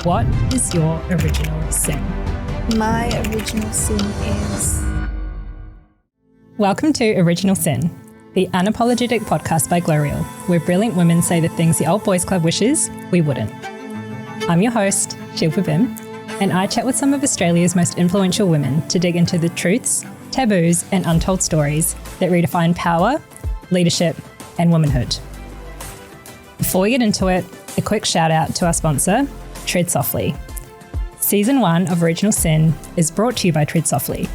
What is your original sin? My original sin is... Welcome to Original Sin, the unapologetic podcast by Glowreel, where brilliant women say the things the old boys club wishes we wouldn't. I'm your host, Shilpa, and I chat with some of Australia's most influential women to dig into the truths, taboos, and untold stories that redefine power, leadership, and womanhood. Before we get into it, a quick shout out to our sponsor, Tread Softly. Season 1 of Original Sin is brought to you by Tread Softly,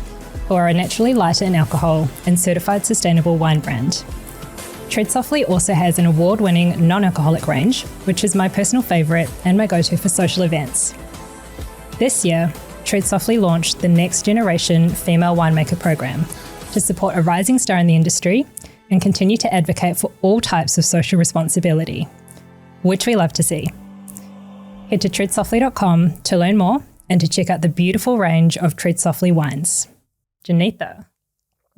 who are a naturally lighter in alcohol and certified sustainable wine brand. Tread Softly also has an award-winning non-alcoholic range, which is my personal favourite and my go-to for social events. This year, Tread Softly launched the Next Generation Female Winemaker program to support a rising star in the industry and continue to advocate for all types of social responsibility, which we love to see. Head to treadsoftly.com to learn more and to check out the beautiful range of Tread Softly wines. Janitha,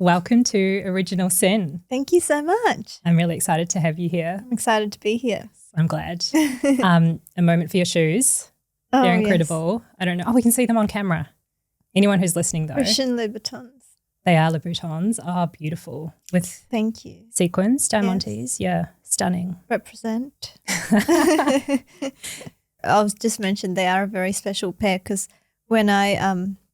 welcome to Original Sin. Thank you so much. I'm really excited to have you here. I'm excited to be here. I'm glad. A moment for your shoes. They're incredible. Yes. I don't know. Oh, we can see them on camera. Anyone who's listening though. Christian Louboutins. They are Louboutins. Oh, beautiful. With thank you. Sequins, diamantes. Yes. Yeah, stunning. Represent. I was just mentioned they are a very special pair because when I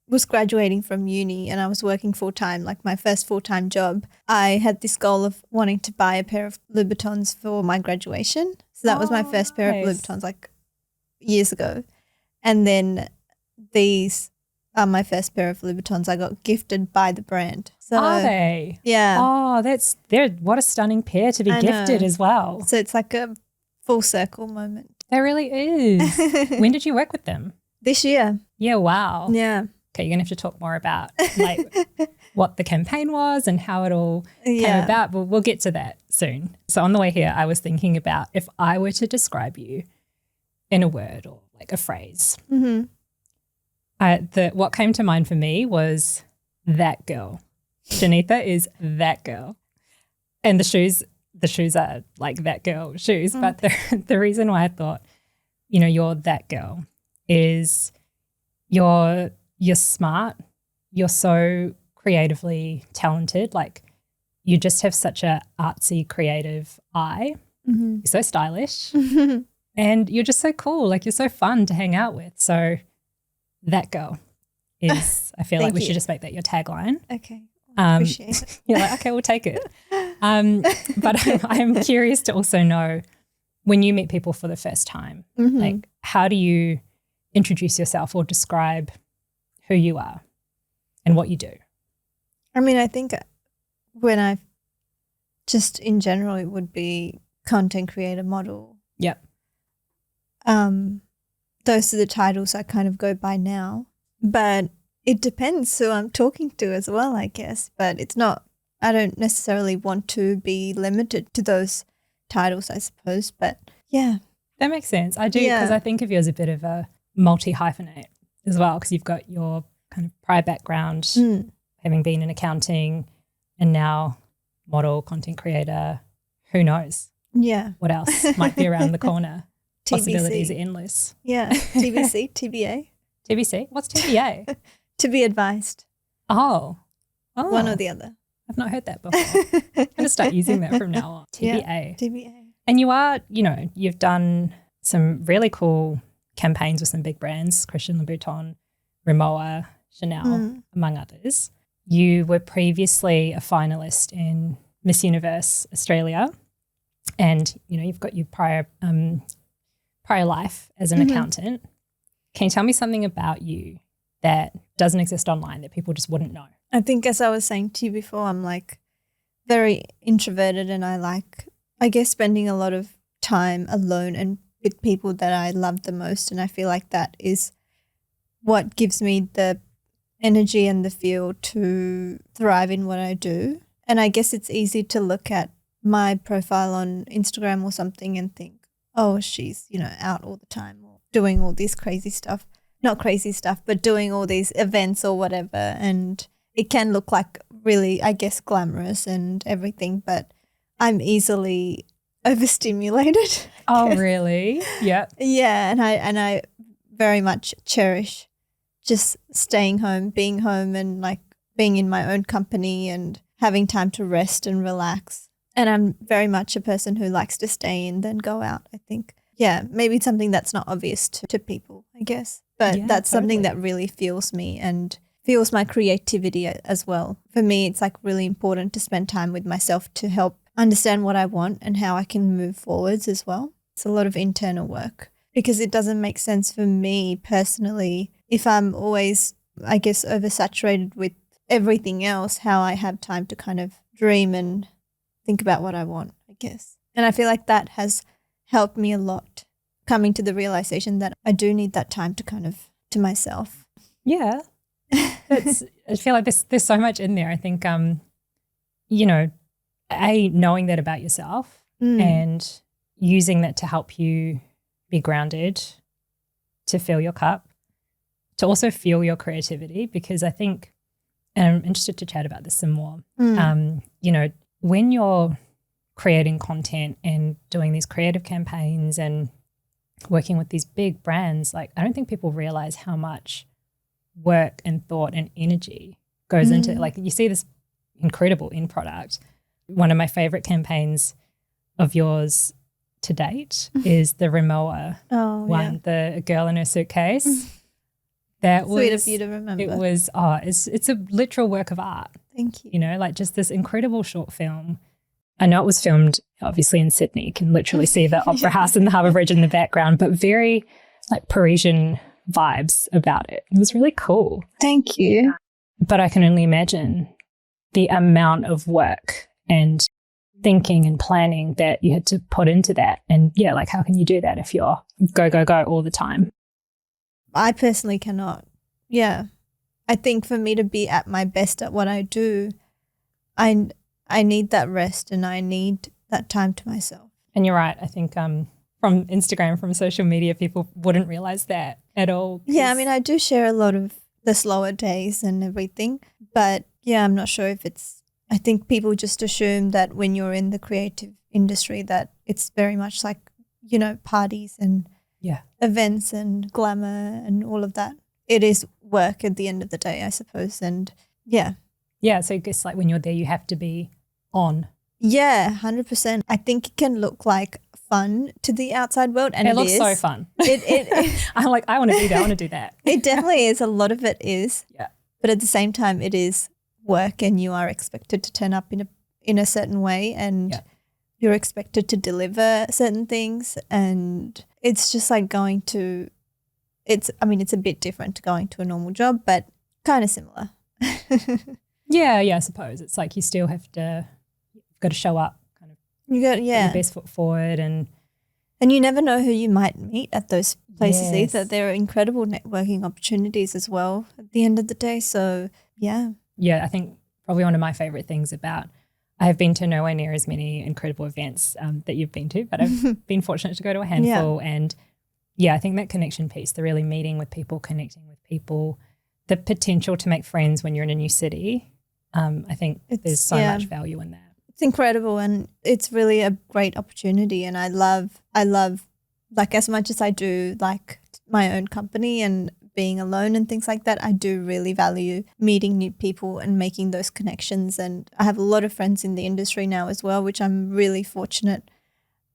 was graduating from uni and I was working full-time, like my first full-time job, I had this goal of wanting to buy a pair of Louboutins for my graduation. So that was my first pair of Louboutins like years ago. And then these are my first pair of Louboutins I got gifted by the brand. So, are they? Yeah. Oh, what a stunning pair to be gifted as well. So it's like a full circle moment. It really is. When did you work with them? This year. Yeah, wow. Yeah. Okay, you're going to have to talk more about like what the campaign was and how it all came about, but we'll get to that soon. So on the way here, I was thinking about if I were to describe you in a word or like a phrase, what came to mind for me was that girl. Janitha is that girl. And the shoes are like that girl shoes. But the reason why I thought, you're that girl is you're smart. You're so creatively talented. Like you just have such a artsy, creative eye. Mm-hmm. You're so stylish. And you're just so cool. Like you're so fun to hang out with. So that girl is, I feel like we should just make that your tagline. Okay. Appreciate it. You're like, okay, we'll take it. But I'm curious to also know when you meet people for the first time, like how do you introduce yourself or describe who you are and what you do? I mean, I think when I just in general, it would be content creator, model. Yep. Those are the titles I kind of go by now, but it depends who I'm talking to as well, I guess. But it's not, I don't necessarily want to be limited to those titles, I suppose. But yeah. That makes sense. I do because I think of you as a bit of a multi-hyphenate as well because you've got your kind of prior background, having been in accounting and now model, content creator, who knows? Yeah. What else might be around the corner? TBC. Possibilities are endless. Yeah. TBC, TBA. TBC? What's TBA? To be advised. Oh. One or the other. I've not heard that before. I'm going to start using that from now on. TBA. Yeah, TBA. And you are, you've done some really cool campaigns with some big brands, Christian Louboutin, Rimowa, Chanel, among others. You were previously a finalist in Miss Universe Australia and, you've got your prior life as an accountant. Can you tell me something about you that doesn't exist online that people just wouldn't know? I think as I was saying to you before, I'm like very introverted and I like, I guess, spending a lot of time alone and with people that I love the most. And I feel like that is what gives me the energy and the feel to thrive in what I do. And I guess it's easy to look at my profile on Instagram or something and think, oh, she's, out all the time or doing all this crazy stuff. Not crazy stuff, but doing all these events or whatever. And it can look like really, I guess, glamorous and everything, but I'm easily overstimulated. Oh, really? Yeah. Yeah, and I very much cherish just staying home and like being in my own company and having time to rest and relax. And I'm very much a person who likes to stay in than go out, I think. Yeah, maybe it's something that's not obvious to people, I guess. But that's something that really fuels me and fuels my creativity as well. For me, it's like really important to spend time with myself to help understand what I want and how I can move forwards as well. It's a lot of internal work because it doesn't make sense for me personally if I'm always, I guess, oversaturated with everything else, how I have time to kind of dream and think about what I want, I guess. And I feel like that has helped me a lot, coming to the realization that I do need that time to kind of to myself. Yeah. I feel like there's so much in there. I think, you know, knowing that about yourself and using that to help you be grounded, to fill your cup, to also fuel your creativity, because I think, and I'm interested to chat about this some more, you know, when you're creating content and doing these creative campaigns and working with these big brands, like I don't think people realize how much work and thought and energy goes into it. Like you see this incredible end product. One of my favorite campaigns of yours to date is the Rimowa one, the girl in her suitcase. That was sweet of you to remember. It was it's a literal work of art. Thank you. You know, like just this incredible short film. I know it was filmed obviously in Sydney. You can literally see the Opera House and the Harbour Bridge in the background, but very like Parisian vibes about it. It was really cool. Thank you. But I can only imagine the amount of work and thinking and planning that you had to put into that. And yeah, like how can you do that if you're go, go, go all the time? I personally cannot. Yeah. I think for me to be at my best at what I do, I need that rest and I need that time to myself. And you're right. I think from Instagram, from social media, people wouldn't realize that at all. Yeah, I mean, I do share a lot of the slower days and everything, but yeah, I'm not sure if I think people just assume that when you're in the creative industry that it's very much like, you know, parties and events and glamour and all of that. It is work at the end of the day, I suppose. And yeah. Yeah, so I guess like when you're there, you have to be on. Yeah, 100%. I think it can look like fun to the outside world, and it looks is. So fun. I'm like, I want to do that. I want to do that. It definitely is. A lot of it is. Yeah. But at the same time, it is work, and you are expected to turn up in a certain way, and you're expected to deliver certain things, and it's just like it's a bit different to going to a normal job, but kind of similar. Yeah, I suppose. It's like you still have to, you've got to show up, kind of put your best foot forward. And you never know who you might meet at those places either. There are incredible networking opportunities as well at the end of the day. So, yeah. Yeah, I think probably one of my favourite things about, I have been to nowhere near as many incredible events that you've been to, but I've been fortunate to go to a handful. And I think that connection piece, the really meeting with people, connecting with people, the potential to make friends when you're in a new city, I think there's so much value in that. It's incredible, and it's really a great opportunity. And I love like as much as I do like my own company and being alone and things like that, I do really value meeting new people and making those connections. And I have a lot of friends in the industry now as well, which I'm really fortunate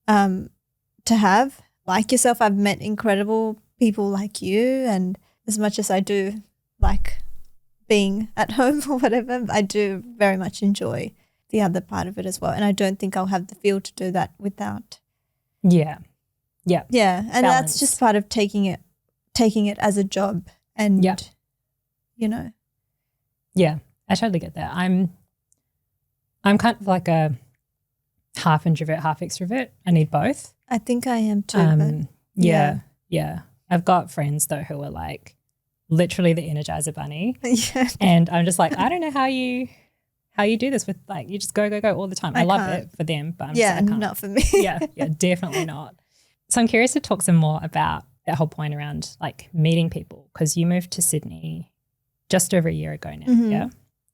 to have. Like yourself, I've met incredible people like you, and as much as I do like being at home or whatever, I do very much enjoy the other part of it as well. And I don't think I'll have the feel to do that without. Yeah. And balance. That's just part of taking it as a job and, you know. Yeah, I totally get that. I'm kind of like a half introvert, half extrovert. I need both. I think I am too. Yeah. I've got friends though who are like literally the Energizer Bunny. And I'm just like, I don't know how you do this with like, you just go all the time. I love it for them, but I'm just like, I can't. Not for me. yeah, definitely not. So I'm curious to talk some more about that whole point around like meeting people, because you moved to Sydney just over a year ago now,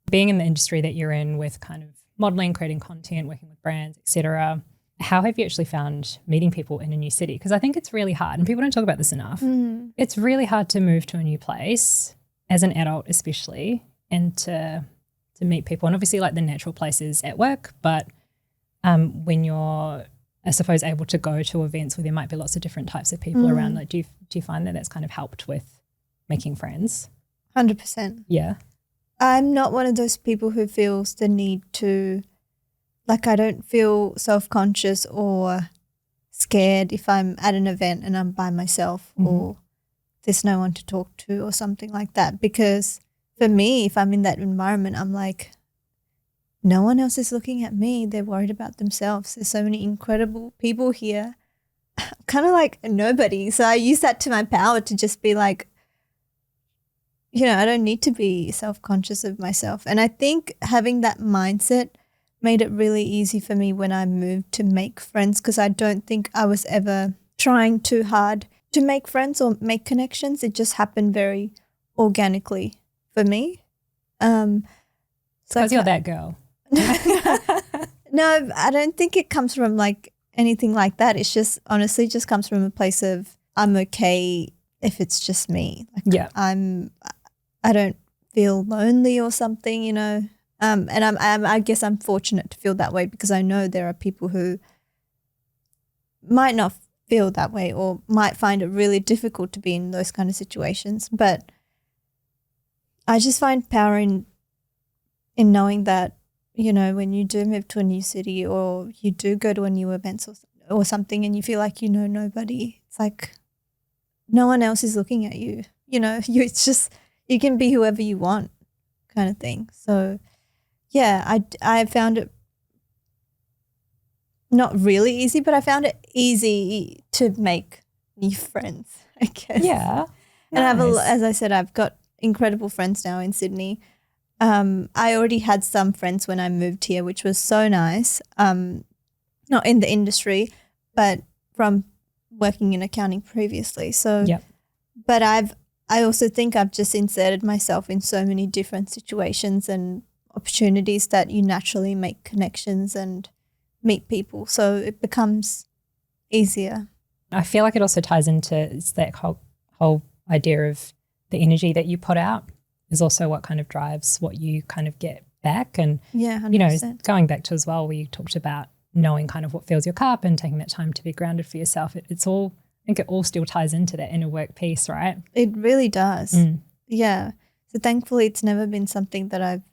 being in the industry that you're in with kind of modelling, creating content, working with brands, etc. how have you actually found meeting people in a new city? Because I think it's really hard, and people don't talk about this enough. It's really hard to move to a new place as an adult especially, and to meet people. And obviously like the natural places at work, but when you're, I suppose, able to go to events where there might be lots of different types of people around, like do you find that that's kind of helped with making friends? 100%. Yeah. I'm not one of those people who feels the need to, like, I don't feel self-conscious or scared if I'm at an event and I'm by myself or there's no one to talk to or something like that. Because for me, if I'm in that environment, I'm like, no one else is looking at me. They're worried about themselves. There's so many incredible people here. I'm kind of like nobody. So I use that to my power to just be like, you know, I don't need to be self-conscious of myself. And I think having that mindset made it really easy for me when I moved to make friends, because I don't think I was ever trying too hard to make friends or make connections. It just happened very organically for me. Because you're that girl. No, I don't think it comes from like anything like that. It's just honestly just comes from a place of I'm okay if it's just me. Like I don't feel lonely or something, you know. And I guess I'm fortunate to feel that way because I know there are people who might not feel that way or might find it really difficult to be in those kind of situations. But I just find power in knowing that, you know, when you do move to a new city or you do go to a new event or something and you feel like you know nobody, it's like no one else is looking at you. You know, it's just you can be whoever you want kind of thing. So, yeah, I found it not really easy, but I found it easy to make new friends, I guess. Yeah. And I have, as I said, I've got incredible friends now in Sydney. I already had some friends when I moved here, which was so nice. Not in the industry, but from working in accounting previously. So, but I also think I've just inserted myself in so many different situations and opportunities that you naturally make connections and meet people. So it becomes easier. I feel like it also ties into that whole idea of the energy that you put out is also what kind of drives what you kind of get back. And, 100%. you know, going back to as well where you talked about knowing kind of what fills your cup and taking that time to be grounded for yourself, it's all, I think it all still ties into that inner work piece, right? It really does. Yeah. So thankfully it's never been something that I've,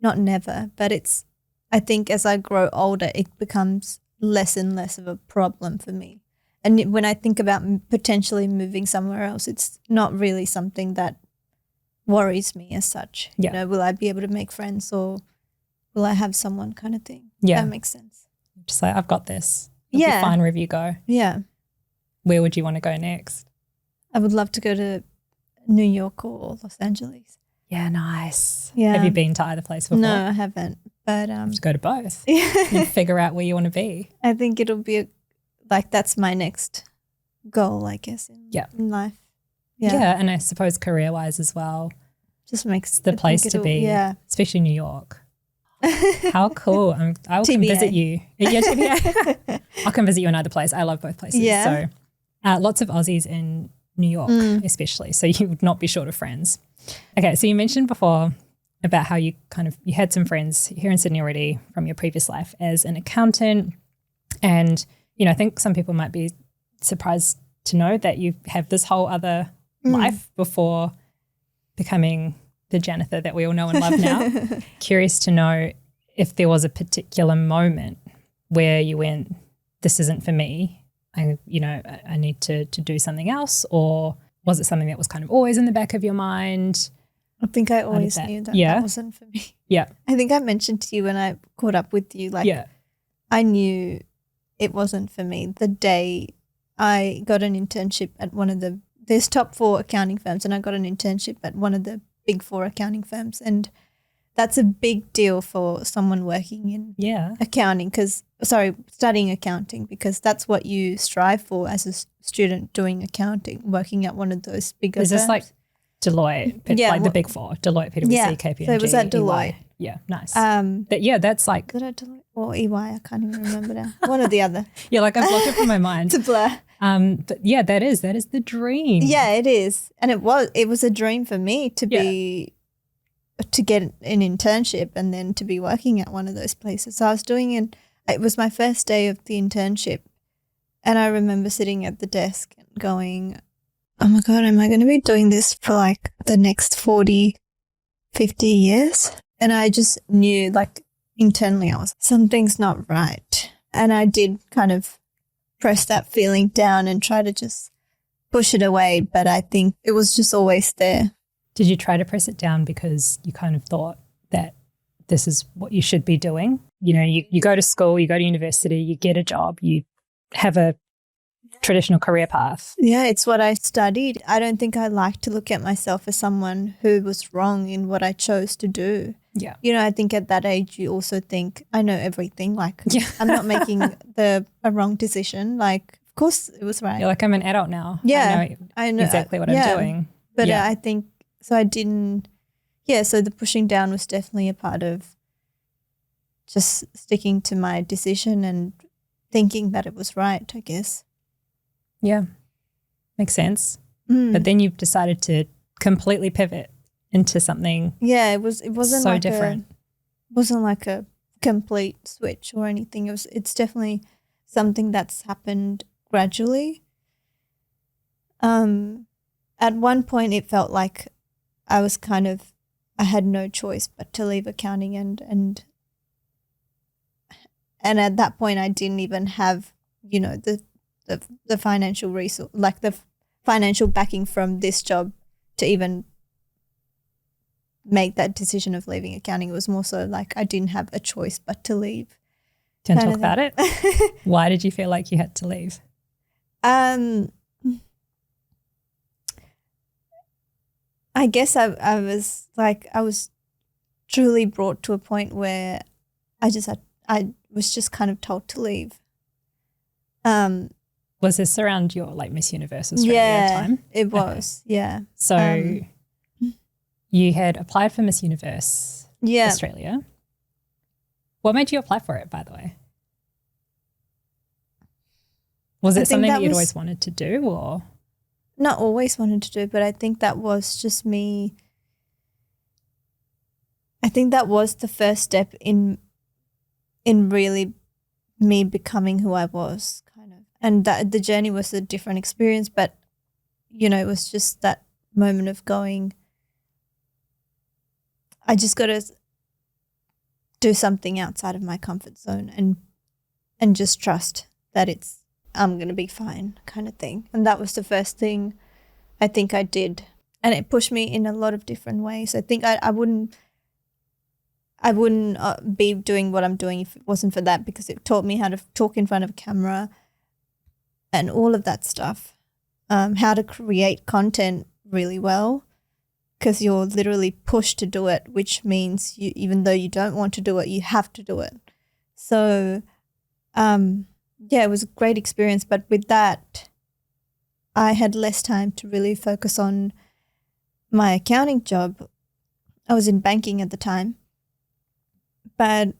not never, but it's, I think as I grow older, it becomes less and less of a problem for me. And when I think about potentially moving somewhere else, it's not really something that worries me as such. You know, will I be able to make friends or will I have someone kind of thing? That makes sense. Just like, I've got this. It'll be fine wherever you go. Yeah. Where would you want to go next? I would love to go to New York or Los Angeles. Yeah, nice. Yeah. Have you been to either place before? No, I haven't. But just go to both and figure out where you want to be. I think it'll be that's my next goal, I guess, in life. Yeah, and I suppose career-wise as well. Just makes the place to be, especially New York. How cool. I'll come visit you. Yeah, TBA. I'll come visit you in either place. I love both places. Yeah. So lots of Aussies in New York especially, so you would not be short of friends. Okay, so you mentioned before about how you had some friends here in Sydney already from your previous life as an accountant, and you know, I think some people might be surprised to know that you have this whole other life before becoming the Janitha that we all know and love now. Curious to know if there was a particular moment where you went, this isn't for me, I need to do something else, or was it something that was kind of always in the back of your mind? I think I always knew that wasn't for me. Yeah. I think I mentioned to you when I caught up with you, I knew it wasn't for me the day I got an internship at there's top 4 accounting firms, and I got an internship at one of the big 4 accounting firms. And that's a big deal for someone working in accounting studying accounting, because that's what you strive for as a student doing accounting, working at one of those bigger firms. Is this like Deloitte, like the big 4, Deloitte, PwC, KPMG? So it was at Deloitte. Yeah, nice. That's like Did I do it? Or EY? I can't even remember now. One or the other. yeah, like I've blocked it from my mind. It's a blur. But yeah, that is the dream. Yeah, it is, and it was a dream for me to get an internship and then to be working at one of those places. So I was doing it. It was my first day of the internship, and I remember sitting at the desk and going, "Oh my God, am I going to be doing this for like the next 40, 50 years?" And I just knew, like, internally something's not right. And I did kind of press that feeling down and try to just push it away. But I think it was just always there. Did you try to press it down because you kind of thought that this is what you should be doing? You know, you go to school, you go to university, you get a job, you have a traditional career path. Yeah, it's what I studied. I don't think I like to look at myself as someone who was wrong in what I chose to do. Yeah. You know, I think at that age you also think, I know everything. Like, yeah. I'm not making a wrong decision. Like, of course it was right. You're like, I'm an adult now. Yeah. I know exactly what I'm doing. But I think, so I didn't, so the pushing down was definitely a part of just sticking to my decision and thinking that it was right, I guess. Yeah, makes sense. But then you've decided to completely pivot into something. Yeah, it wasn't so like different. It wasn't like a complete switch or anything. It's definitely something that's happened gradually. At one point, it felt like I had no choice but to leave accounting, and at that point, I didn't even have, you know, the financial resource, like the financial backing from this job to even make that decision of leaving accounting. It was more so like I didn't have a choice but to leave. Do you want to talk about it? Why did you feel like you had to leave? I guess I was truly brought to a point where I was just kind of told to leave. Was this around your like Miss Universe Australia time? It was. Okay. Yeah. So you had applied for Miss Universe Australia. What made you apply for it, by the way? Was it something that you'd always wanted to do, or? Not always wanted to do, but I think that was just me. I think that was the first step in really me becoming who I was, kind of. And that the journey was a different experience, but, you know, it was just that moment of going, I just got to do something outside of my comfort zone and just trust that I'm going to be fine, kind of thing. And that was the first thing I think I did. And it pushed me in a lot of different ways. I think I wouldn't be doing what I'm doing if it wasn't for that, because it taught me how to talk in front of a camera and all of that stuff, how to create content really well, because you're literally pushed to do it, which means even though you don't want to do it, you have to do it. So, it was a great experience. But with that, I had less time to really focus on my accounting job. I was in banking at the time. And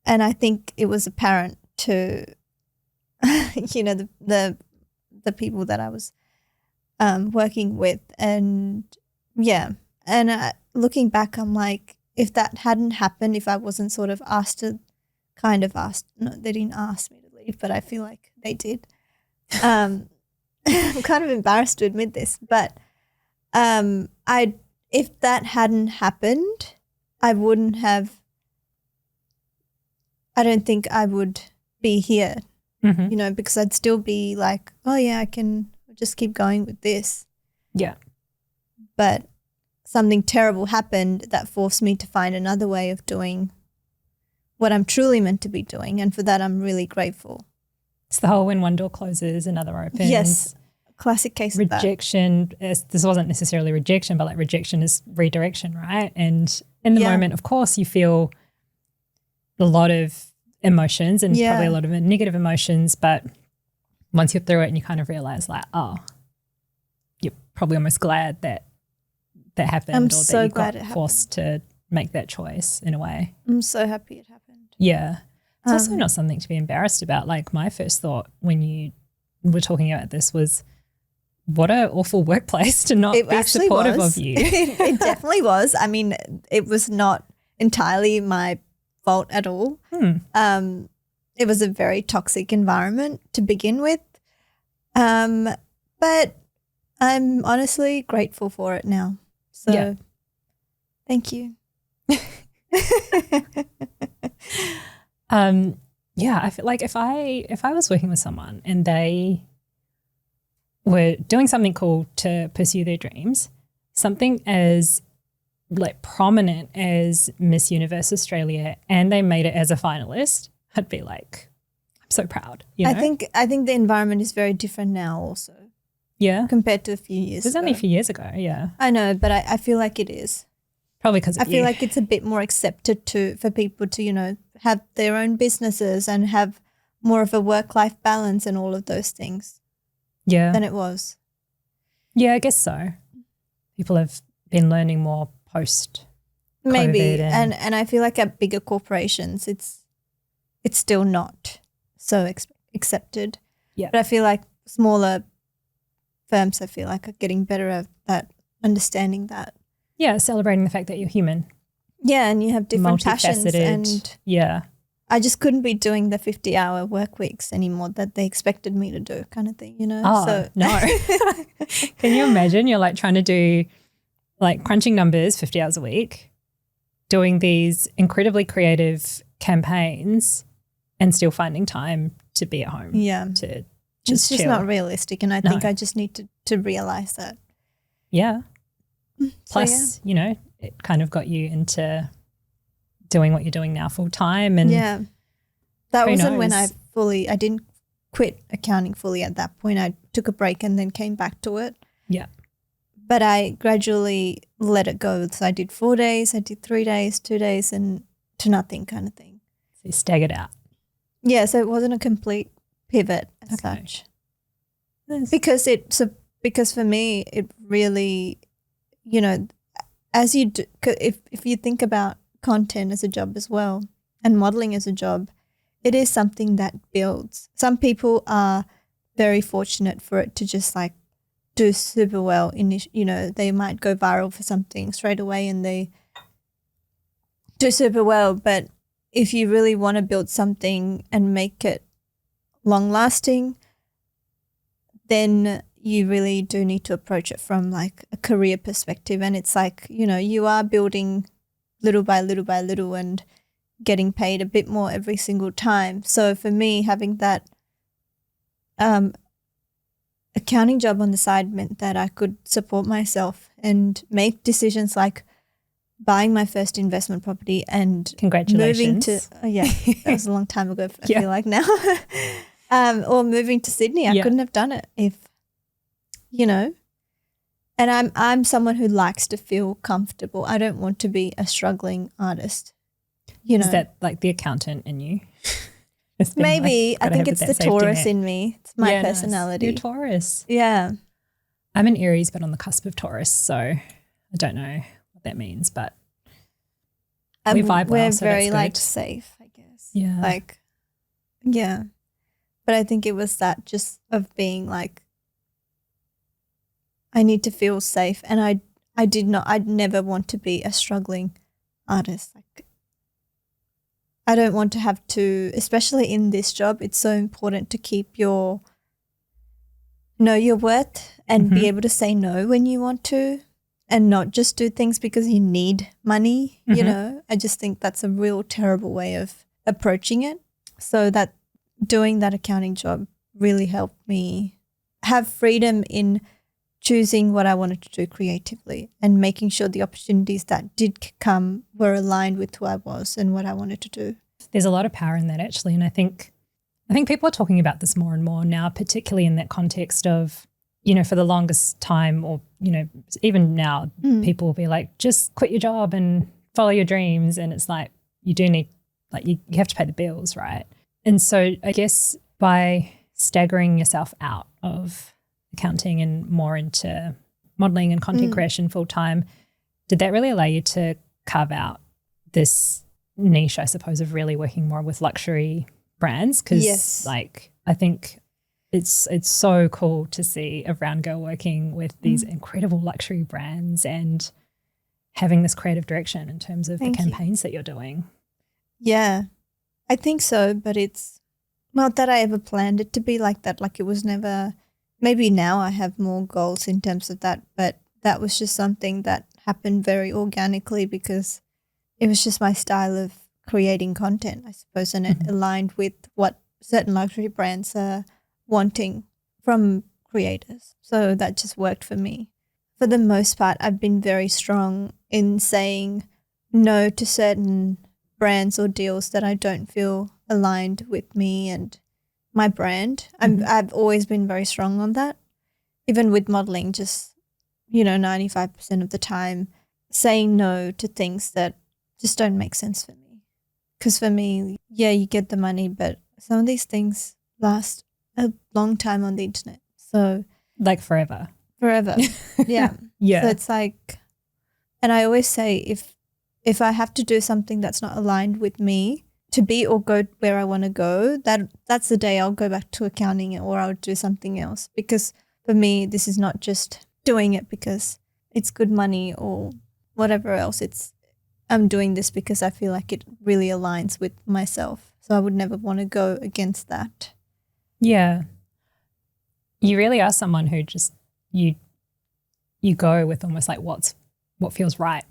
I think it was apparent to, you know, the people that I was working with. And, looking back, I'm like, if that hadn't happened, if I wasn't sort of no, they didn't ask me to leave, but I feel like they did. I'm kind of embarrassed to admit this, but if that hadn't happened, I don't think I would be here, you know, because I'd still be like, oh yeah, I can just keep going with this. Yeah. But something terrible happened that forced me to find another way of doing what I'm truly meant to be doing. And for that, I'm really grateful. It's the whole when one door closes, another opens. Yes. Classic case of that. Rejection, this wasn't necessarily rejection, but like rejection is redirection, right? And in the moment, of course, you feel a lot of emotions and probably a lot of negative emotions, but once you're through it and you kind of realize like, oh, you're probably almost glad that happened, I'm or so that you glad got it forced to make that choice in a way. I'm so happy it happened. Yeah. It's also not something to be embarrassed about. Like my first thought when you were talking about this was, what an awful workplace to not be supportive of you. It definitely was. I mean, it was not entirely my fault at all. It was a very toxic environment to begin with. But I'm honestly grateful for it now. So thank you. I feel like if I was working with someone and they were doing something cool to pursue their dreams, something as like prominent as Miss Universe Australia, and they made it as a finalist, I'd be like, I'm so proud. You know? I think the environment is very different now also. Yeah. Compared to a few years ago. It was only a few years ago, yeah. I know, but I feel like it is. Probably because I feel like it's a bit more accepted for people to, you know, have their own businesses and have more of a work-life balance and all of those things. Yeah. Than it was. Yeah, I guess so. People have been learning more post maybe, and I feel like at bigger corporations, it's still not so accepted. Yeah, but I feel like smaller firms, I feel like, are getting better at that, understanding that. Yeah, celebrating the fact that you're human. Yeah, and you have different passions, and I just couldn't be doing the 50-hour work weeks anymore that they expected me to do, kind of thing, you know. Oh, no. Can you imagine? You're like trying to do like crunching numbers 50 hours a week, doing these incredibly creative campaigns and still finding time to be at home. Yeah. To it's just chill. not realistic, and I think I just need to realize that. Yeah. Plus, you know, it kind of got you into doing what you're doing now full time. And that wasn't when I didn't quit accounting fully at that point. I took a break and then came back to it. Yeah. But I gradually let it go. So I did 4 days, I did 3 days, 2 days, and to nothing kind of thing. So you staggered out. Yeah, so it wasn't a complete pivot as such. Because for me, it really, you know, as you do, if you think about content as a job as well and modeling as a job, it is something that builds. Some people are very fortunate for it to just like do super well. You know, they might go viral for something straight away and they do super well. But if you really want to build something and make it long lasting, then you really do need to approach it from like a career perspective. And it's like, you know, you are building little by little by little and getting paid a bit more every single time. So for me, having that accounting job on the side meant that I could support myself and make decisions like buying my first investment property and congratulations. Moving to that was a long time ago, I feel like now. Or moving to Sydney. I couldn't have done it if, you know. And I'm someone who likes to feel comfortable. I don't want to be a struggling artist. You know. Is that like the accountant in you? Maybe. I think it's the Taurus in me. It's my personality. You're Taurus. Yeah. I'm an Aries but on the cusp of Taurus, so I don't know what that means, but we vibe well, so very that's like good. safe, I guess. Yeah. Like, yeah. But I think it was that just of being like, I need to feel safe, and I'd never want to be a struggling artist. Like, I don't want to have to, especially in this job, it's so important to keep know your worth and be able to say no when you want to and not just do things because you need money, you know. I just think that's a real terrible way of approaching it. So that doing that accounting job really helped me have freedom in choosing what I wanted to do creatively and making sure the opportunities that did come were aligned with who I was and what I wanted to do. There's a lot of power in that actually, and I think people are talking about this more and more now, particularly in that context of, you know, for the longest time, or, you know, even now, people will be like, just quit your job and follow your dreams, and it's like you do need, like you have to pay the bills, right? And so I guess by staggering yourself out of accounting and more into modeling and content creation full time, did that really allow you to carve out this niche, I suppose, of really working more with luxury brands because Yes. like I think it's so cool to see a brown girl working with these incredible luxury brands and having this creative direction in terms of Thank the you. campaigns that you're doing. Yeah, I think so, but it's not that I ever planned it to be like that. Like it was never, maybe now I have more goals in terms of that, but that was just something that happened very organically because it was just my style of creating content, I suppose, and it aligned with what certain luxury brands are wanting from creators. So that just worked for me. For the most part, I've been very strong in saying no to certain brands or deals that I don't feel aligned with me and my brand. I've always been very strong on that. Even with modeling, just, 95% of the time saying no to things that just don't make sense for me. Because for me, yeah, you get the money, but some of these things last a long time on the internet. So Like forever. forever. Yeah. Yeah. So it's like, and I always say if I have to do something that's not aligned with me to be or go where I want to go, that's the day I'll go back to accounting or I'll do something else. Because for me, this is not just doing it because it's good money or whatever else. I'm doing this because I feel like it really aligns with myself. So I would never want to go against that. Yeah. You really are someone who just you go with almost like what feels right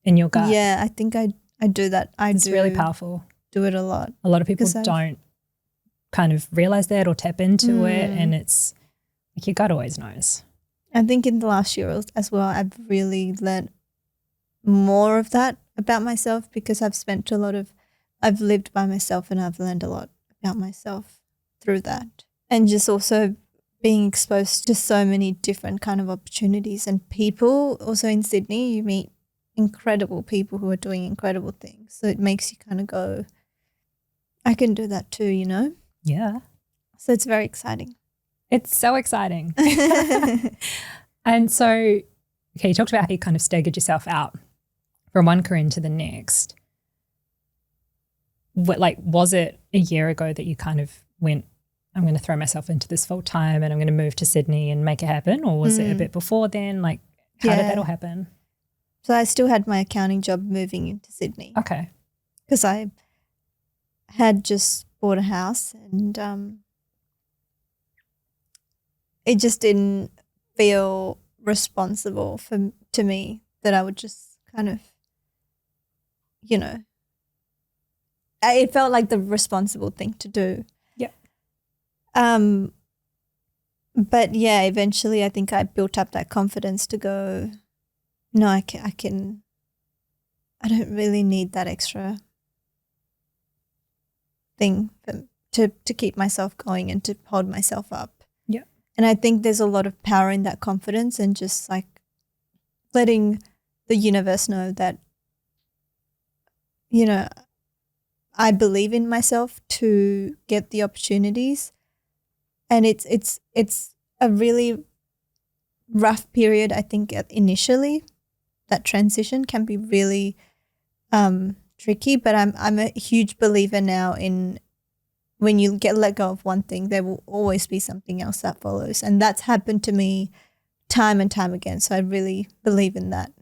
in your gut. Yeah, I think I do that. It's really powerful. Do it a lot. A lot of people don't kind of realize that or tap into it, and it's like your gut always knows. I think in the last year as well, I've really learned more of that about myself because I've lived by myself and I've learned a lot about myself through that. And just also being exposed to so many different kind of opportunities and people. Also in Sydney, you meet incredible people who are doing incredible things. So it makes you kind of go, I can do that too, Yeah. So it's very exciting. It's so exciting. And so, okay, you talked about how you kind of staggered yourself out from one career into the next. Was it a year ago that you kind of went, I'm going to throw myself into this full time and I'm going to move to Sydney and make it happen? Or was it a bit before then? Like, how did that all happen? So I still had my accounting job moving into Sydney. Okay. Because I had just bought a house and it just didn't feel responsible to me that I would just kind of, it felt like the responsible thing to do. Yeah. But yeah, eventually I think I built up that confidence to go, no, I don't really need that extra thing to keep myself going and to hold myself up. Yeah. And I think there's a lot of power in that confidence and just like letting the universe know that, I believe in myself to get the opportunities. And it's a really rough period, I think, initially. That transition can be really tricky, but I'm a huge believer now in when you let go of one thing, there will always be something else that follows. And that's happened to me time and time again. So I really believe in that.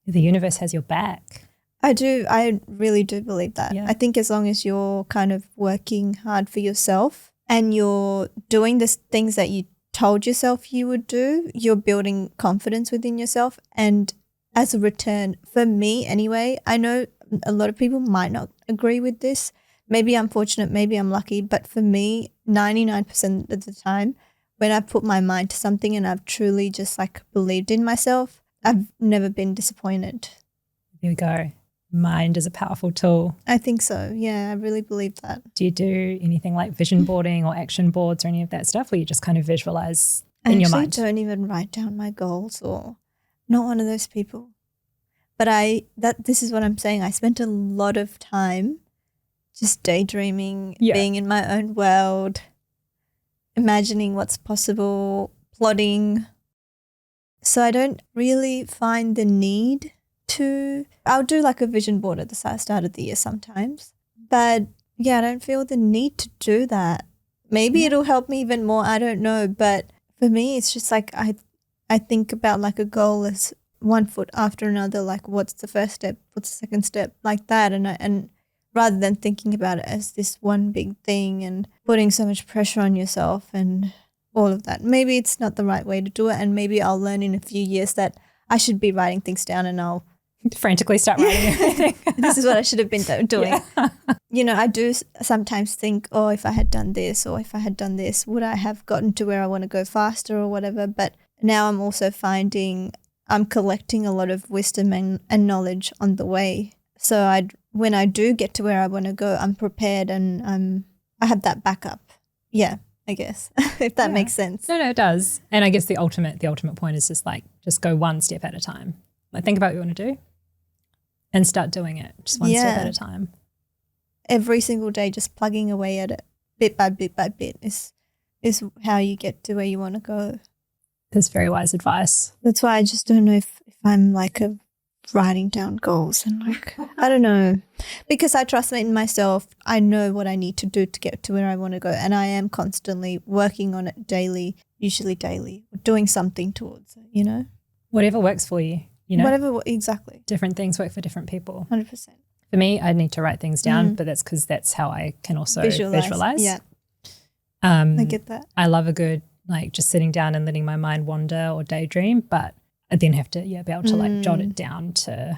The universe has your back. I do. I really do believe that. Yeah. I think as long as you're kind of working hard for yourself and you're doing the things that you told yourself you would do, you're building confidence within yourself. And as a return, for me anyway, I know a lot of people might not agree with this. Maybe I'm fortunate, maybe I'm lucky, but for me, 99% of the time, when I put my mind to something and I've truly just like believed in myself, I've never been disappointed. There we go. Mind is a powerful tool. I think so. Yeah, I really believe that. Do you do anything like vision boarding or action boards or any of that stuff where you just kind of visualize in your mind? I don't even write down my goals or not one of those people. But this is what I'm saying. I spent a lot of time just daydreaming, being in my own world, imagining what's possible, plotting. So I don't really find the need I'll do like a vision board at the start of the year sometimes. But yeah, I don't feel the need to do that. Maybe it'll help me even more. I don't know. But for me, it's just like I think about like a goal as one foot after another, like what's the first step, what's the second step, like that. And rather than thinking about it as this one big thing and putting so much pressure on yourself and all of that. Maybe it's not the right way to do it, and maybe I'll learn in a few years that I should be writing things down and I'll frantically start writing everything. This is what I should have been doing. Yeah. You know, I do sometimes think, oh, if I had done this or if I had done this, would I have gotten to where I want to go faster or whatever? But now I'm also finding I'm collecting a lot of wisdom and knowledge on the way. So when I do get to where I want to go, I'm prepared and I have that backup. Yeah, I guess, if that makes sense. No, it does. And I guess the ultimate point is just go one step at a time. Like think about what you want to do and start doing it just one step at a time. Every single day, just plugging away at it bit by bit by bit is how you get to where you want to go. That's very wise advice. That's why I just don't know if I'm like writing down goals and like, I don't know, because I trust in myself. I know what I need to do to get to where I want to go. And I am constantly working on it daily, usually daily, doing something towards it, you know? Whatever works for you, you know? Whatever, exactly. Different things work for different people. 100%. For me, I need to write things down, but that's because that's how I can also visualize. Yeah. I get that. I love a good, like just sitting down and letting my mind wander or daydream, but I then have to be able to like jot it down to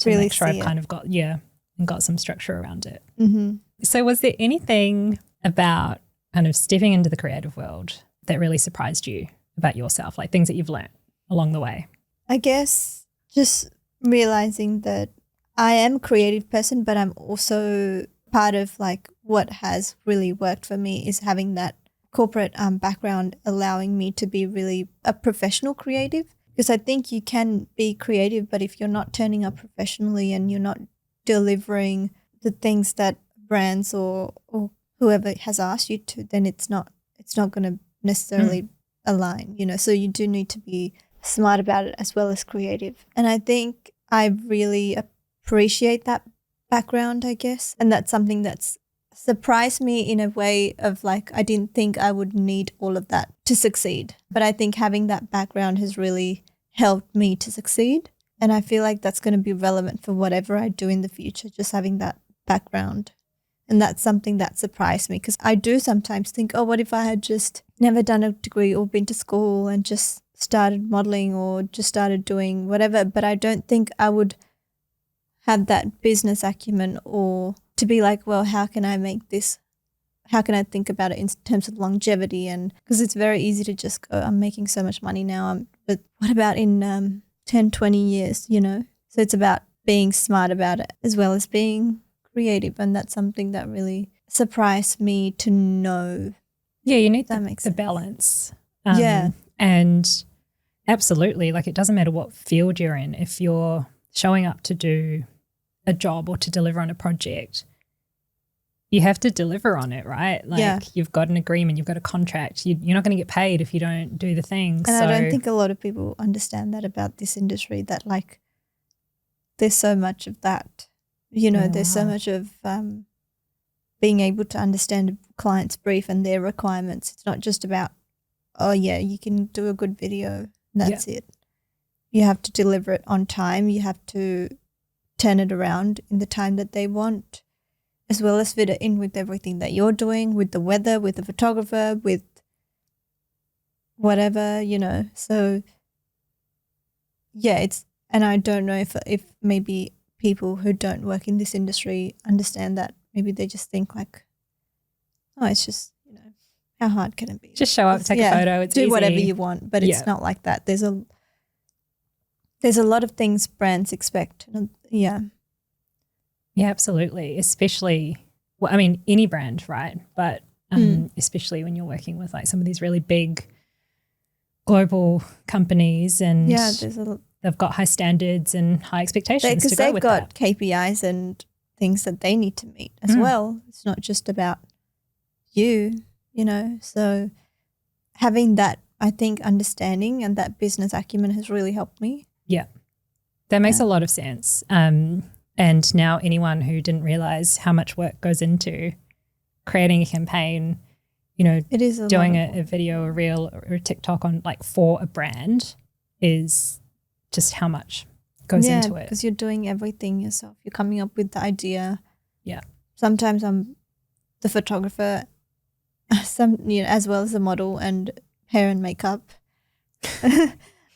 really make sure I've kind of got, and got some structure around it. Mm-hmm. So was there anything about kind of stepping into the creative world that really surprised you about yourself, like things that you've learned along the way? I guess just realizing that I am a creative person, but I'm also part of like what has really worked for me is having that corporate background, allowing me to be really a professional creative. Because I think you can be creative, but if you're not turning up professionally and you're not delivering the things that brands or whoever has asked you to, then it's not going to necessarily align, you know. So you do need to be smart about it as well as creative. And I think I really appreciate that background, I guess. And that's something that's surprised me in a way of like, I didn't think I would need all of that to succeed. But I think having that background has really helped me to succeed. And I feel like that's going to be relevant for whatever I do in the future, just having that background. And that's something that surprised me because I do sometimes think, oh, what if I had just never done a degree or been to school and just started modeling or just started doing whatever. But I don't think I would have that business acumen or to be like, well, how can I make this, how can I think about it in terms of longevity? And because it's very easy to just go, I'm making so much money now, but what about in 10, 20 years, you know? So it's about being smart about it as well as being creative. And that's something that really surprised me to know. Yeah, you need the balance. Yeah. And absolutely, like it doesn't matter what field you're in. If you're showing up to do a job or to deliver on a project, you have to deliver on it, right? Like you've got an agreement, you've got a contract. You're not going to get paid if you don't do the things. And I don't think a lot of people understand that about this industry, that like there's so much of that, you know, there's so much of being able to understand a client's brief and their requirements. It's not just about, oh yeah, you can do a good video, that's it. You have to deliver it on time. You have to turn it around in the time that they want, as well as fit it in with everything that you're doing, with the weather, with the photographer, with whatever, you know. So yeah, and I don't know if maybe people who don't work in this industry understand that. Maybe they just think like, oh, it's just, you know, how hard can it be? Just show up, take a photo, it's easy. Do whatever you want, but it's not like that. There's a lot of things brands expect. Yeah. Yeah, absolutely. Especially, well, I mean, any brand, right? But especially when you're working with like some of these really big global companies and they've got high standards and high expectations to go with that. Because they've got KPIs and things that they need to meet as well. It's not just about you know. So having that, I think, understanding and that business acumen has really helped me. Yeah. That makes a lot of sense. And now anyone who didn't realize how much work goes into creating a campaign, you know, it is doing a video, a reel or a TikTok on like for a brand is just how much goes into it. Because you're doing everything yourself. You're coming up with the idea. Yeah. Sometimes I'm the photographer, as well as the model and hair and makeup.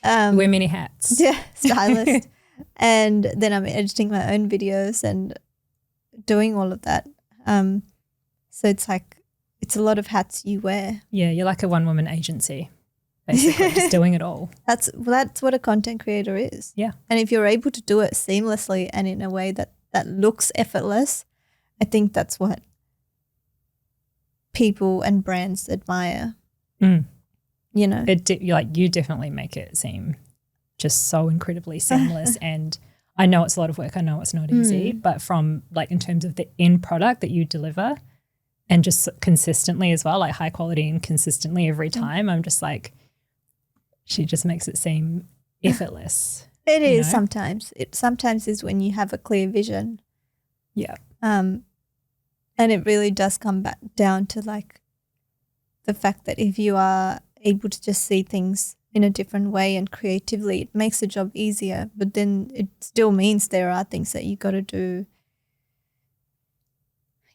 Wear many hats. Yeah, stylist. And then I'm editing my own videos and doing all of that. So it's like it's a lot of hats you wear. Yeah, you're like a one-woman agency, basically, just doing it all. That's what a content creator is. Yeah. And if you're able to do it seamlessly and in a way that looks effortless, I think that's what people and brands admire. You know, you definitely make it seem just so incredibly seamless. And I know it's a lot of work. I know it's not easy, but from like in terms of the end product that you deliver and just consistently as well, like high quality and consistently every time, I'm just like, she just makes it seem effortless. It is sometimes. It sometimes is when you have a clear vision. Yeah. And it really does come back down to like the fact that if you are able to just see things in a different way and creatively, it makes the job easier. But then it still means there are things that you got to do,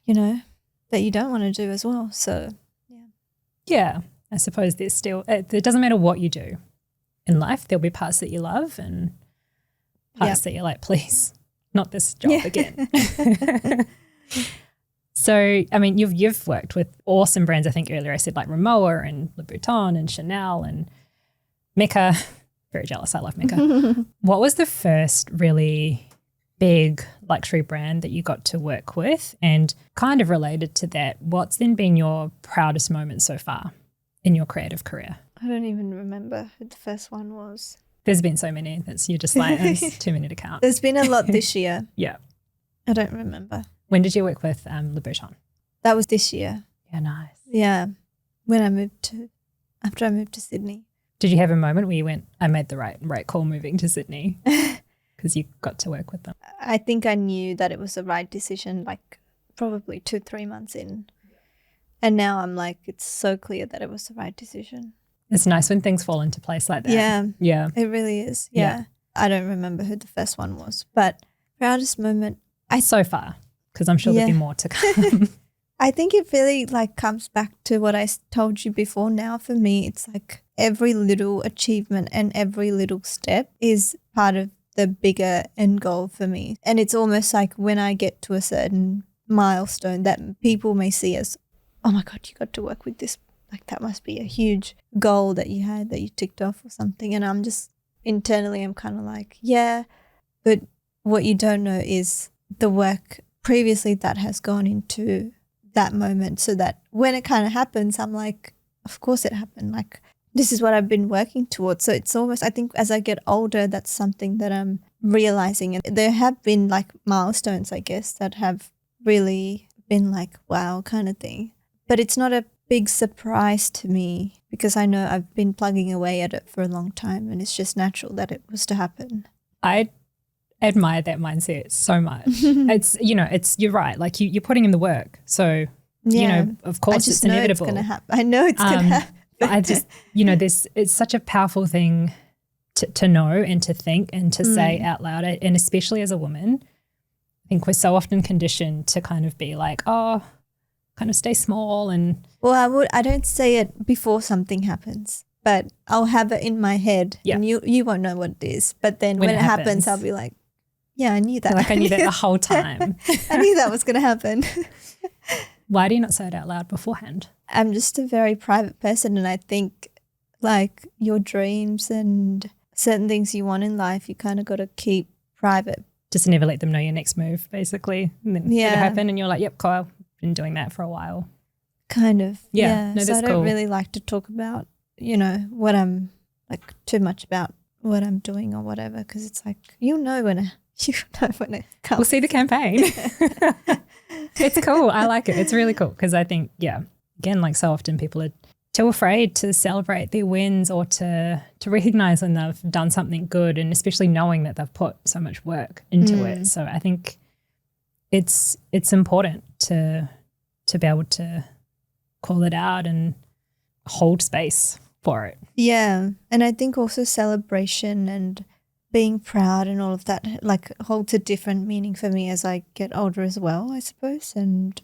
you know, that you don't want to do as well. So, yeah. Yeah, I suppose there's still, it doesn't matter what you do in life. There'll be parts that you love and parts that you're like, please, not this job again. So, I mean, you've worked with awesome brands. I think earlier I said like Rimowa and Louboutin and Chanel and Mecca. Very jealous. I love Mecca. What was the first really big luxury brand that you got to work with? And kind of related to that, what's then been your proudest moment so far in your creative career? I don't even remember who the first one was. There's been so many that you're just like, there's too many to count. There's been a lot this year. Yeah. I don't remember. When did you work with Louboutin? That was this year. Yeah, nice. Yeah, after I moved to Sydney. Did you have a moment where you went, I made the right call moving to Sydney because you got to work with them? I think I knew that it was the right decision like probably 2-3 months in. And now I'm like, it's so clear that it was the right decision. It's nice when things fall into place like that. Yeah. Yeah. It really is. Yeah. I don't remember who the first one was, but proudest moment. So far, because I'm sure there'll be more to come. I think it really like comes back to what I told you before. Now for me, it's like every little achievement and every little step is part of the bigger end goal for me. And it's almost like when I get to a certain milestone that people may see as, oh my God, you got to work with this. Like that must be a huge goal that you had that you ticked off or something. And I'm just internally, I'm kind of like, yeah, but what you don't know is the work previously that has gone into that moment, so that when it kind of happens, I'm like, of course it happened. Like this is what I've been working towards. So it's almost, I think as I get older, that's something that I'm realizing. And there have been like milestones, I guess, that have really been like, wow, kind of thing. But it's not a big surprise to me because I know I've been plugging away at it for a long time and it's just natural that it was to happen. I admire that mindset so much. You're right. Like you're putting in the work. So, of course it's inevitable. It's going to happen. I know it's going to happen. I just, it's such a powerful thing to know and to think and to say out loud. And especially as a woman, I think we're so often conditioned to kind of be like, oh, kind of stay small. And well, I don't say it before something happens, but I'll have it in my head and you won't know what it is. But then when it happens, I'll be like, yeah, I knew that. Like I knew that the whole time. I knew that was going to happen. Why do you not say it out loud beforehand? I'm just a very private person, and I think like your dreams and certain things you want in life, you kind of got to keep private. Just never let them know your next move, basically. And then it happened and you're like, yep, cool, I've been doing that for a while. Kind of. Yeah. No, so I don't cool. really like to talk about, what I'm like too much about what I'm doing or whatever, because it's like, you know when it comes. We'll see the campaign. It's cool. I like it. It's really cool because I think, again, like so often people are too afraid to celebrate their wins or to recognize when they've done something good, and especially knowing that they've put so much work into it. So I think it's important to be able to call it out and hold space for it. Yeah. And I think also celebration and being proud and all of that like holds a different meaning for me as I get older as well, I suppose. And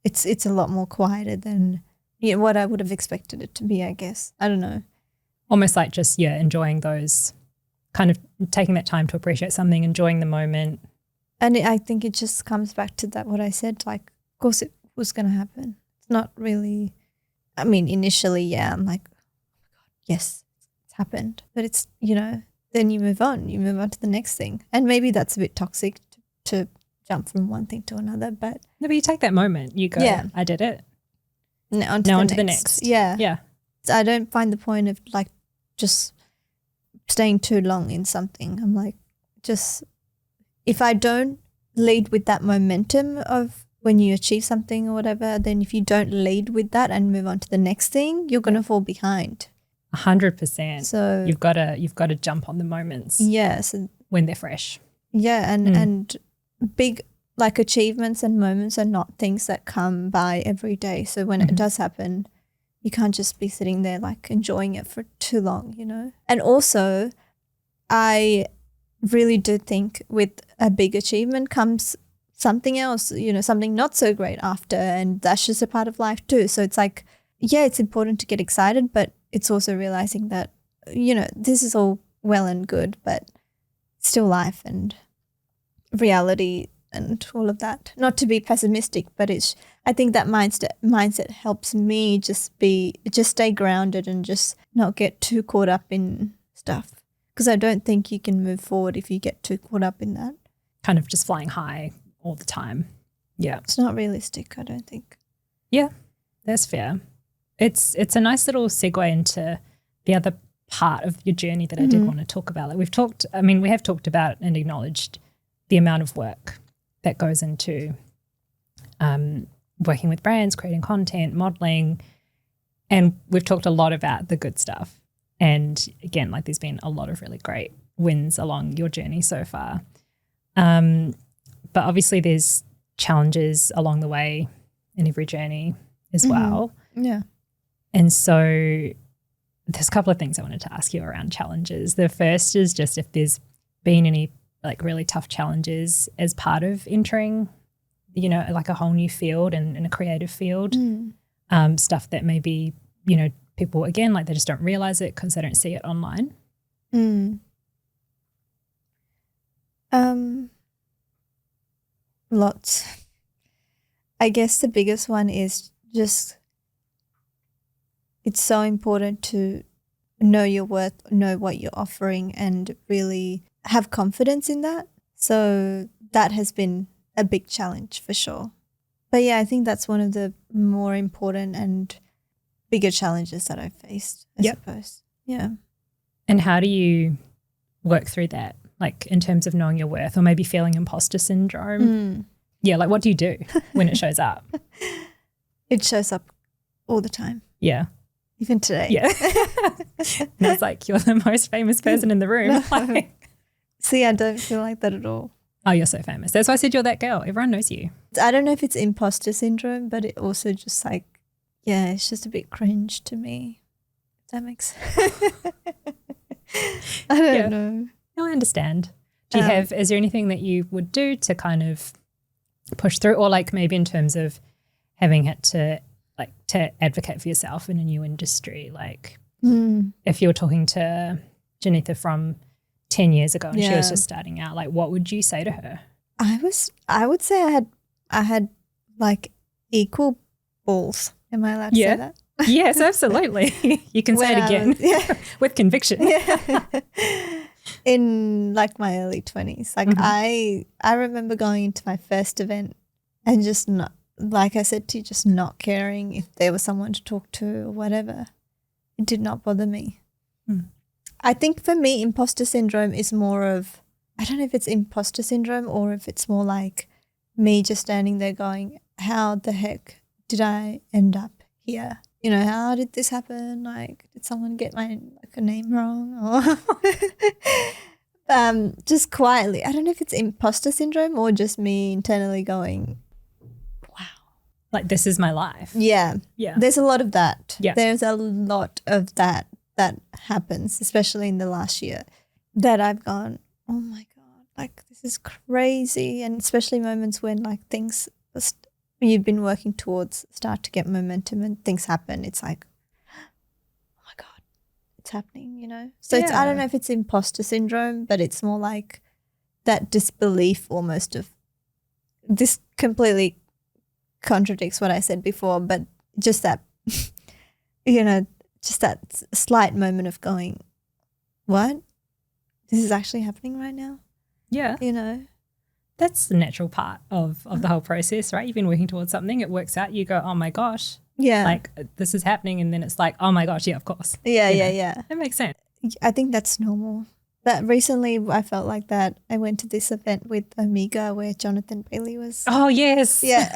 it's a lot more quieter than what I would have expected it to be, I guess. I don't know. Almost like just, enjoying those, kind of taking that time to appreciate something, enjoying the moment. And I think it just comes back to that, what I said, like, of course it was going to happen. It's not really, I mean, initially, I'm like, oh my God, yes, it's happened. But it's, then you move on to the next thing. And maybe that's a bit toxic to jump from one thing to another, but. No, but you take that moment, you go, I did it. Now on to the next. Yeah. Yeah. So I don't find the point of like just staying too long in something. I'm like, just if I don't lead with that momentum of when you achieve something or whatever, then if you don't lead with that and move on to the next thing, you're going to fall behind. 100%. So you've got to jump on the moments. Yes. When they're fresh. Yeah. And big like achievements and moments are not things that come by every day. So when it does happen, you can't just be sitting there like enjoying it for too long, And also I really do think with a big achievement comes something else, something not so great after, and that's just a part of life too. So it's like, it's important to get excited, but it's also realizing that, this is all well and good, but it's still life and reality and all of that. Not to be pessimistic, but I think that mindset helps me just stay grounded and just not get too caught up in stuff. Because I don't think you can move forward if you get too caught up in that. Kind of just flying high all the time. Yeah. It's not realistic, I don't think. Yeah, that's fair. It's a nice little segue into the other part of your journey that I did want to talk about. Like we have talked about and acknowledged the amount of work that goes into working with brands, creating content, modeling, and we've talked a lot about the good stuff. And again, like there's been a lot of really great wins along your journey so far. But obviously there's challenges along the way in every journey as well. Yeah. And so there's a couple of things I wanted to ask you around challenges. The first is just if there's been any like really tough challenges as part of entering, like a whole new field and a creative field, stuff that maybe, people, again, like they just don't realize it because they don't see it online. Lots. I guess the biggest one is just it's so important to know your worth, know what you're offering, and really have confidence in that. So that has been a big challenge for sure. But yeah, I think that's one of the more important and bigger challenges that I've faced, I suppose. Yeah. And how do you work through that, like in terms of knowing your worth or maybe feeling imposter syndrome? Yeah, like what do you do when it shows up? It shows up all the time. Yeah. Even today. Yeah. And it's like you're the most famous person in the room. No. See, I don't feel like that at all. Oh, you're so famous. That's why I said you're that girl. Everyone knows you. I don't know if it's imposter syndrome, but it also just like, it's just a bit cringe to me. If that makes sense. I don't know. No, I understand. Do you is there anything that you would do to kind of push through, or like maybe in terms of having had to advocate for yourself in a new industry? Like if you were talking to Janitha from 10 years ago and she was just starting out, like what would you say to her? I would say I had like equal balls. Am I allowed to say that? Yes, absolutely. You can say it again with conviction. Yeah. In like my early 20s. Like I remember going into my first event and just not, like I said to you, just not caring if there was someone to talk to or whatever. It did not bother me. I think for me, imposter syndrome is more of, I don't know if it's imposter syndrome or if it's more like me just standing there going, how the heck did I end up here you know, how did this happen? Like, did someone get my a name wrong? Or just quietly. I don't know if it's imposter syndrome or just me internally going, wow. Like, this is my life. Yeah. Yeah. There's a lot of that. Yeah. There's a lot of that happens, especially in the last year, that I've gone, oh my God, like this is crazy. And especially moments when like things you've been working towards start to get momentum and things happen. It's like, oh my God, it's happening, you know? So it's, I don't know if it's imposter syndrome, but it's more like that disbelief almost of this completely contradicts what I said before, but just that, you know, just that slight moment of going, what? This is actually happening right now? Yeah. You know? That's the natural part of the whole process, right? You've been working towards something, it works out, you go, oh my gosh. Yeah. Like this is happening, and then it's like, oh my gosh, yeah, of course. Yeah, You know? yeah. It makes sense. I think that's normal. That recently I felt like that. I went to this event with Amiga where Janitha Perera was. Oh, yes. Yeah.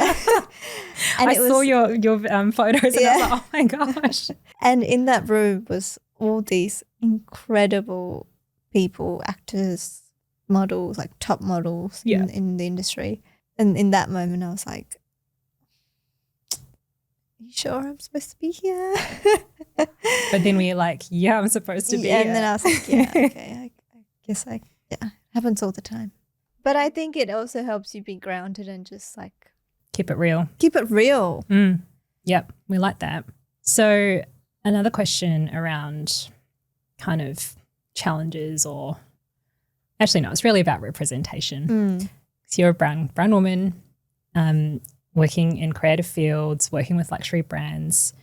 And I saw your photos and I was like, oh my gosh. And in that room was all these incredible people, actors, models, like top models in the industry. And in that moment I was like, are you sure I'm supposed to be here? But then we're like, yeah, I'm supposed to be here. And then I was like, yeah, okay, I guess happens all the time. But I think it also helps you be grounded and just like keep it real. Keep it real. Yep, we like that. So another question around kind of challenges, or actually no, it's really about representation. So you're a brown woman, working in creative fields, working with luxury brands.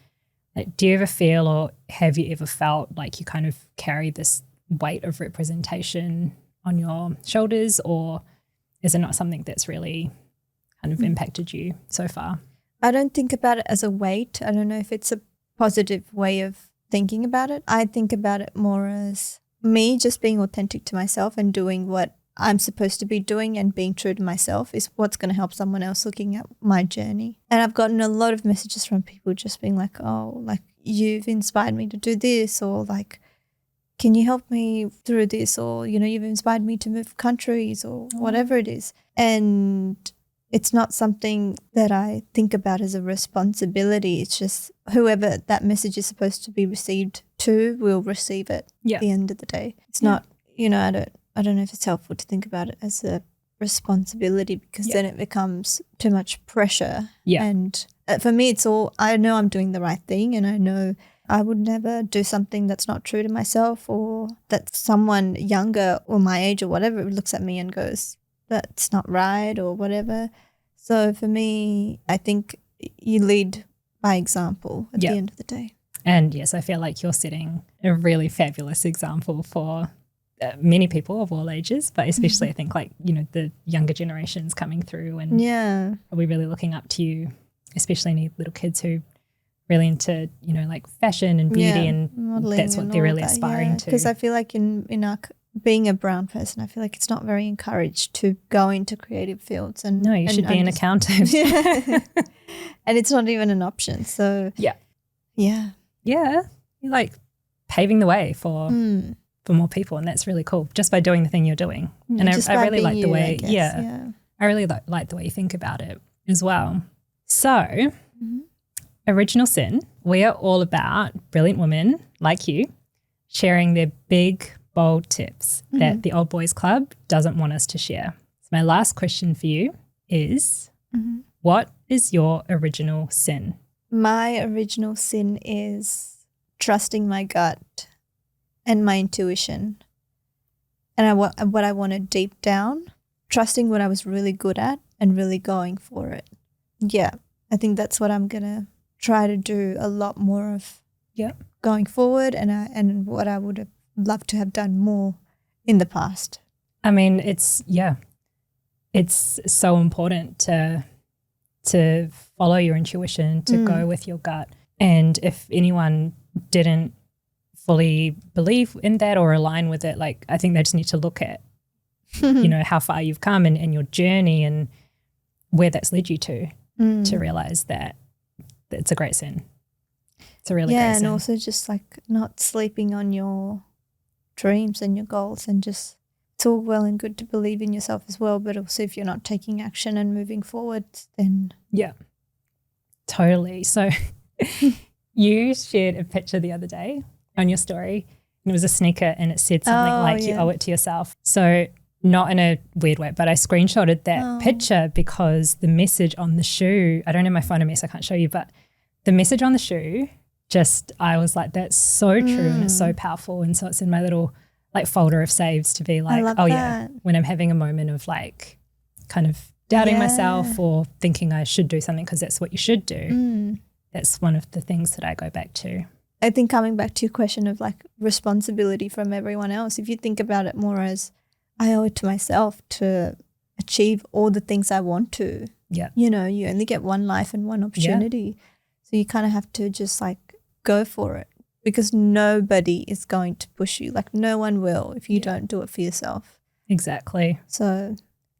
Like, do you ever feel, or have you ever felt like you kind of carry this weight of representation on your shoulders, or is it not something that's really kind of impacted you so far? I don't think about it as a weight. I don't know if it's a positive way of thinking about it. I think about it more as me just being authentic to myself and doing what I'm supposed to be doing and being true to myself is what's going to help someone else looking at my journey. And I've gotten a lot of messages from people just being like, oh, like you've inspired me to do this, or like, can you help me through this? Or, you know, you've inspired me to move countries, or whatever it is. And it's not something that I think about as a responsibility. It's just whoever that message is supposed to be received to will receive it at the end of the day. It's not, you know, I don't know if it's helpful to think about it as a responsibility, because then it becomes too much pressure. And for me, it's all, I know I'm doing the right thing, and I know I would never do something that's not true to myself, or that someone younger or my age or whatever looks at me and goes, that's not right or whatever. So for me, I think you lead by example at the end of the day. And yes, I feel like you're setting a really fabulous example for many people of all ages, but especially I think like, you know, the younger generations coming through, and are we really looking up to you, especially any little kids who really into, you know, like fashion and beauty and modeling, that's what they're really aspiring to. Because I feel like in our, being a brown person, I feel like it's not very encouraged to go into creative fields. And no, you should be an accountant. And it's not even an option. So you're like paving the way for more people, and that's really cool just by doing the thing you're doing. And I really like the way I really like the way you think about it as well. So Original Sin, we are all about brilliant women like you sharing their big, bold tips that the Old Boys Club doesn't want us to share. So my last question for you is, what is your original sin? My original sin is trusting my gut and my intuition, and what I wanted deep down, trusting what I was really good at and really going for it. Yeah, I think that's what I'm going to try to do a lot more of going forward, and what I would have loved to have done more in the past. I mean, it's so important to follow your intuition, to go with your gut. And if anyone didn't fully believe in that or align with it, like I think they just need to look at, you know, how far you've come and your journey and where that's led you to realize that it's a great sin. It's a really great and saying. also just like not sleeping on your dreams and your goals, and just it's all well and good to believe in yourself as well, but also if you're not taking action and moving forward, then Yeah, totally. So you shared a picture the other day on your story, and it was a sneaker, and it said something like you owe it to yourself. So not in a weird way, but I screenshotted that picture because the message on the shoe, I don't have my phone on me so I can't show you, but the message on the shoe, just I was like, that's so true and it's so powerful. And so it's in my little like folder of saves to be like, oh yeah, when I'm having a moment of like kind of doubting myself or thinking I should do something because that's what you should do. That's one of the things that I go back to. I think coming back to your question of like responsibility from everyone else, if you think about it more as I owe it to myself to achieve all the things I want to. Yeah. You know, you only get one life and one opportunity. So you kind of have to just like go for it, because nobody is going to push you. Like no one will if you don't do it for yourself. Exactly. So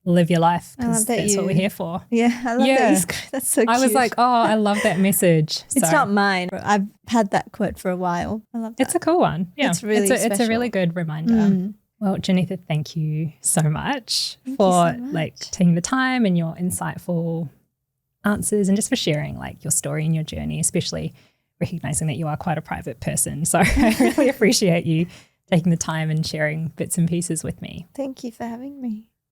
live your life, because that's what we're here for. Yeah, I love that. That's so cute. I was like, oh, I love that message. It's not mine. I've had that quote for a while. I love that. It's a cool one. Yeah, it's really special. It's a really good reminder. Well, Janitha, thank you so much for like taking the time and your insightful answers, and just for sharing like your story and your journey, especially recognizing that you are quite a private person. So I really appreciate you taking the time and sharing bits and pieces with me. Thank you for having me.